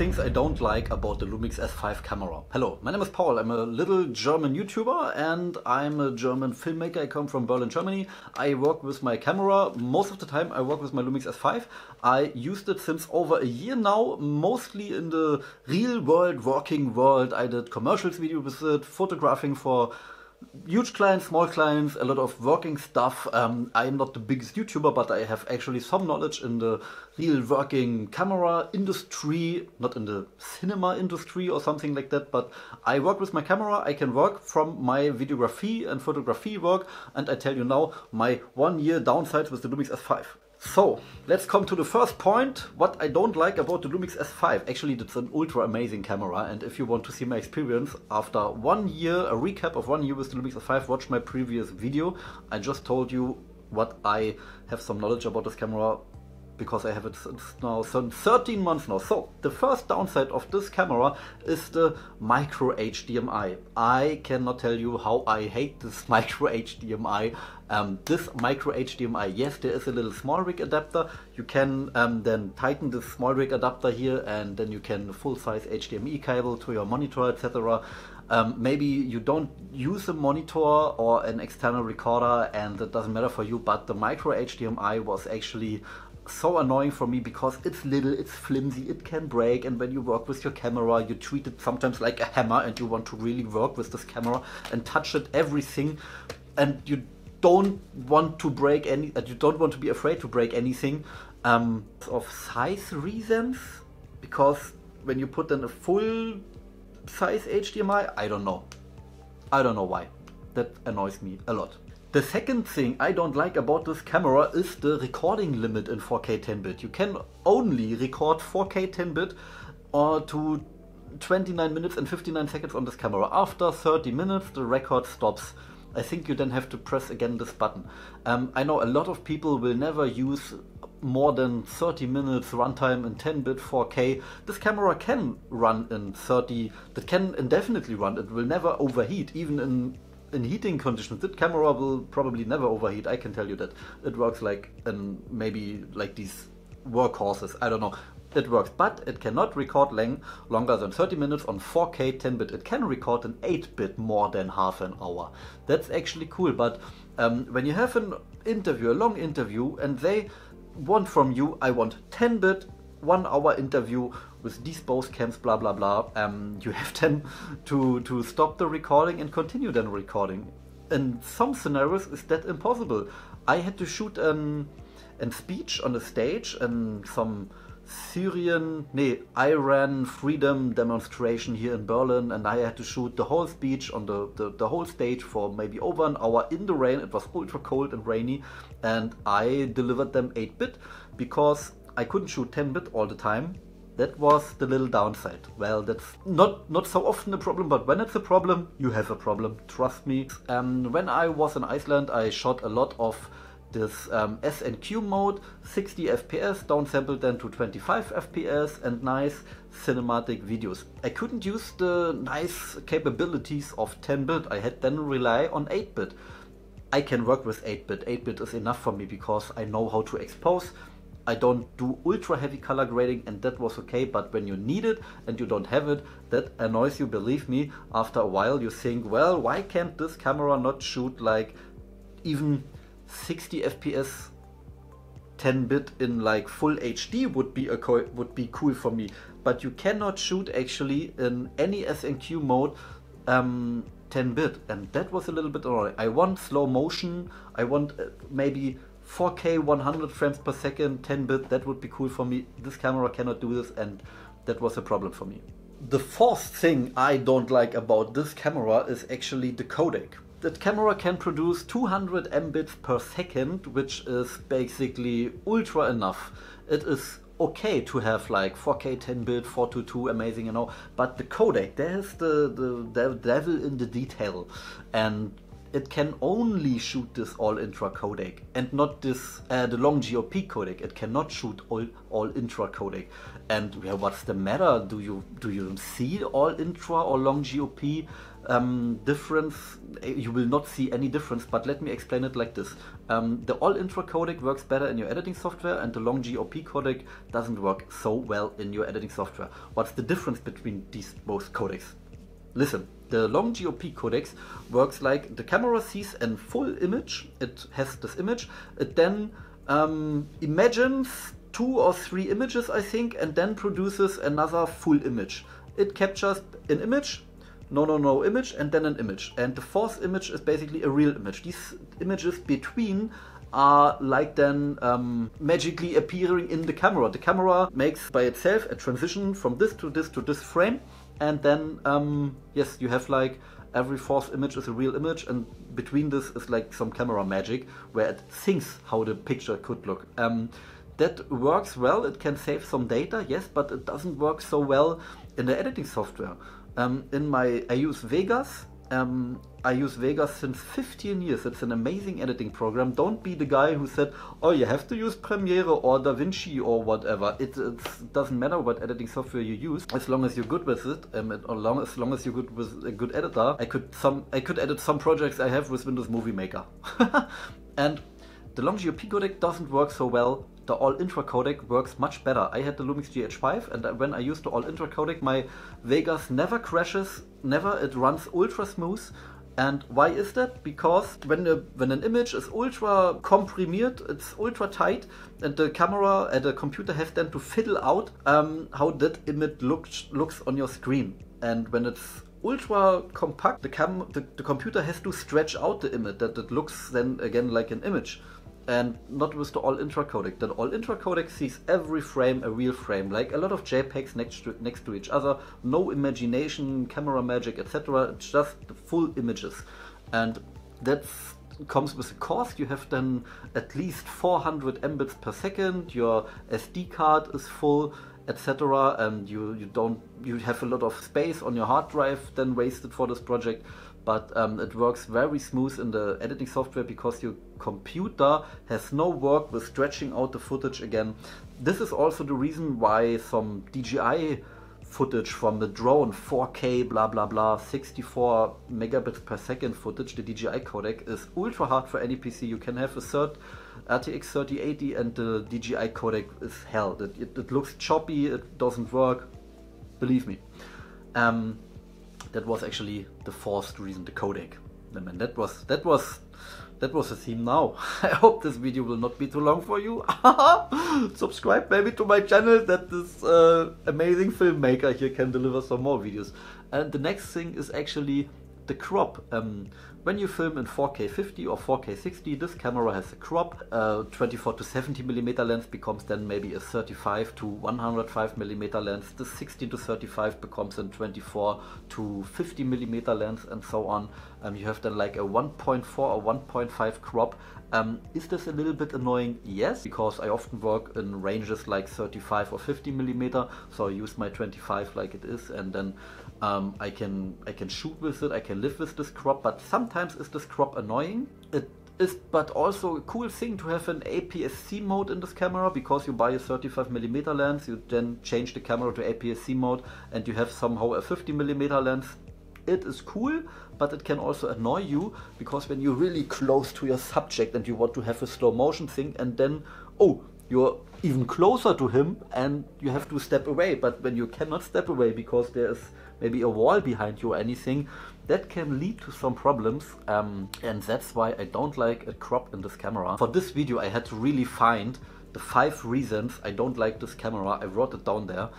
things I don't like about the LUMIX S5 camera. Hello, my name is Paul. I'm a little German YouTuber and I'm a German filmmaker. I come from Berlin, Germany. I work with my camera. Most of the time I work with my LUMIX S5. I used it since over a year now, mostly in the real world, working world. I did commercials video with it, photographing for huge clients, small clients, a lot of working stuff. I'm not the biggest YouTuber, but I have actually some knowledge in the real working camera industry, not in the cinema industry or something like that, but I work with my camera. I can work from my videography and photography work, and I tell you now my 1 year downsides with the LUMIX S5. So, let's come to the first point, what I don't like about the LUMIX S5. Actually, it's an ultra amazing camera, and if you want to see my experience after 1 year, a recap of 1 year with the LUMIX S5, watch my previous video. I just told you what I have some knowledge about this camera, because I have it since now 13 months now. So, the first downside of this camera is the micro HDMI. I cannot tell you how I hate this micro HDMI. This micro HDMI, yes, there is a little small rig adapter. You can then tighten this small rig adapter here, and then you can full-size HDMI cable to your monitor, etc. Maybe you don't use a monitor or an external recorder and that doesn't matter for you, but the micro HDMI was actually so annoying for me because it's little, it's flimsy, it can break, and when you work with your camera you treat it sometimes like a hammer and you want to really work with this camera and touch it everything, and you don't want to break any, you don't want to be afraid to break anything of size reasons, because when you put in a full size HDMI, I don't know why. That annoys me a lot. The second thing I don't like about this camera is the recording limit in 4K 10-bit. You can only record 4K 10-bit or to 29 minutes and 59 seconds on this camera. After 30 minutes the record stops. I think you then have to press again this button. I know a lot of people will never use more than 30 minutes runtime in 10-bit 4K. This camera can run in 30, that can indefinitely run. It will never overheat, even in heating conditions. This camera will probably never overheat, I can tell you that. It works like maybe like these workhorses, I don't know. It works, but it cannot record longer than 30 minutes on 4K 10-bit. It can record in 8-bit more than half an hour. That's actually cool, but when you have an interview, a long interview, and they want from you, I want 10-bit, 1 hour interview with these both cams, blah blah blah, you have then to stop the recording and continue then recording. In some scenarios is that impossible. I had to shoot a speech on the stage and some Iran freedom demonstration here in Berlin, and I had to shoot the whole speech on the whole stage for maybe over an hour in the rain. It was ultra cold and rainy, and I delivered them 8-bit because I couldn't shoot 10-bit all the time. That was the little downside. Well, that's not so often a problem, but when it's a problem, you have a problem, trust me. When I was in Iceland, I shot a lot of this S&Q mode, 60 FPS, downsampled then to 25 FPS, and nice cinematic videos. I couldn't use the nice capabilities of 10-bit. I had then rely on 8-bit. I can work with 8-bit. 8-bit is enough for me because I know how to expose. I don't do ultra heavy color grading, and that was okay, but when you need it and you don't have it, that annoys you, believe me. After a while you think, well, why can't this camera not shoot like even 60 FPS 10-bit in like full HD would be cool for me, but you cannot shoot actually in any S&Q mode 10-bit, and that was a little bit annoying. I want slow motion, I want maybe 4K 100 frames per second 10-bit, that would be cool for me. This camera cannot do this, and that was a problem for me. The fourth thing I don't like about this camera is actually the codec. That camera can produce 200 mbits per second, which is basically ultra enough. It is okay to have like 4K 10-bit, 422, amazing, you know, but the codec, there's the devil in the detail, and it can only shoot this all intra codec and not this the long GOP codec. It cannot shoot all intra codec. And yeah, what's the matter? Do you see all intra or long GOP? difference, you will not see any difference, but let me explain it like this. The all-intro codec works better in your editing software, and the long GOP codec doesn't work so well in your editing software. What's the difference between these both codecs? Listen, the long GOP codecs works like the camera sees a full image, it has this image, it then imagines 2 or 3 images, I think, and then produces another full image. It captures an image, no image, and then an image. And the fourth image is basically a real image. These images between are like then magically appearing in the camera. The camera makes by itself a transition from this to this to this frame, and then yes, you have like every fourth image is a real image, and between this is like some camera magic where it thinks how the picture could look. That works well, it can save some data, yes, but it doesn't work so well in the editing software. I use Vegas. I use Vegas since 15 years. It's an amazing editing program. Don't be the guy who said, oh, you have to use Premiere or DaVinci or whatever. It doesn't matter what editing software you use, as long as you're good with it, as long as you're good with a good editor. I could edit some projects I have with Windows Movie Maker. And the long GOP codec doesn't work so well. The all-intro codec works much better. I had the LUMIX GH5, and when I use the all-intro codec, my Vegas never crashes, never. It runs ultra smooth. And why is that? Because when an image is ultra comprimmed, it's ultra tight, and the camera and the computer has then to fiddle out how that image looks on your screen. And when it's ultra compact, the computer has to stretch out the image that it looks then again like an image. And not with the all-intro codec. The all-intro codec sees every frame a real frame, like a lot of JPEGs next to each other, no imagination, camera magic, etc. It's just the full images. And that comes with a cost. You have then at least 400 Mbits per second, your SD card is full, etc. And you have a lot of space on your hard drive then wasted for this project. But it works very smooth in the editing software because your computer has no work with stretching out the footage again. This is also the reason why some DJI footage from the drone, 4K, blah blah blah, 64 megabits per second footage, the DJI codec is ultra hard for any PC. You can have a third RTX 3080 and the DJI codec is hell. It looks choppy, it doesn't work, believe me. That was actually the fourth reason, the codec. And that was the theme now. I hope this video will not be too long for you. Subscribe maybe to my channel, that this amazing filmmaker here can deliver some more videos. And the next thing is actually the crop. When you film in 4K 50 or 4K 60, this camera has a crop. 24 to 70 millimeter lens becomes then maybe a 35 to 105 millimeter lens. The 16 to 35 becomes a 24 to 50 millimeter lens, and so on. You have then like a 1.4 or 1.5 crop. Is this a little bit annoying? Yes, because I often work in ranges like 35 or 50 millimeter, so I use my 25 like it is, and then I can shoot with it, I can live with this crop. But sometimes is this crop annoying? It is, but also a cool thing to have an APS-C mode in this camera, because you buy a 35 millimeter lens, you then change the camera to APS-C mode, and you have somehow a 50 millimeter lens. It is cool, but it can also annoy you, because when you're really close to your subject and you want to have a slow motion thing, and then, oh, you're even closer to him and you have to step away. But when you cannot step away because there is maybe a wall behind you or anything, that can lead to some problems. And that's why I don't like a crop in this camera. For this video I had to really find the 5 reasons I don't like this camera. I wrote it down there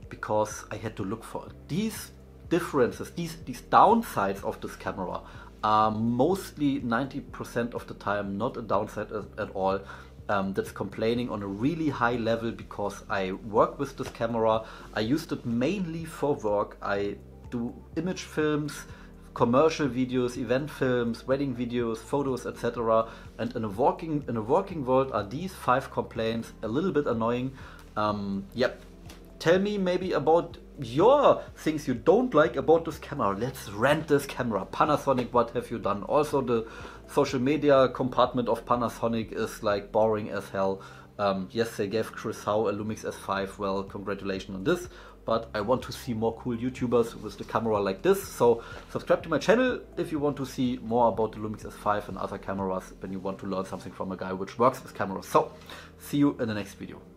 because I had to look for it. These differences, these downsides of this camera are mostly 90% of the time not a downside at all. That's complaining on a really high level, because I work with this camera. I used it mainly for work. I do image films, commercial videos, event films, wedding videos, photos, etc. And in a working world are these 5 complaints a little bit annoying. Yep. Tell me maybe about your things you don't like about this camera. Let's rent this camera. Panasonic, what have you done? Also, the social media compartment of Panasonic is like boring as hell. Yes, they gave Chris Howe a LUMIX S5. Well, congratulations on this. but I want to see more cool YouTubers with the camera like this. So subscribe to my channel if you want to see more about the LUMIX S5 and other cameras, when you want to learn something from a guy which works with cameras. So see you in the next video.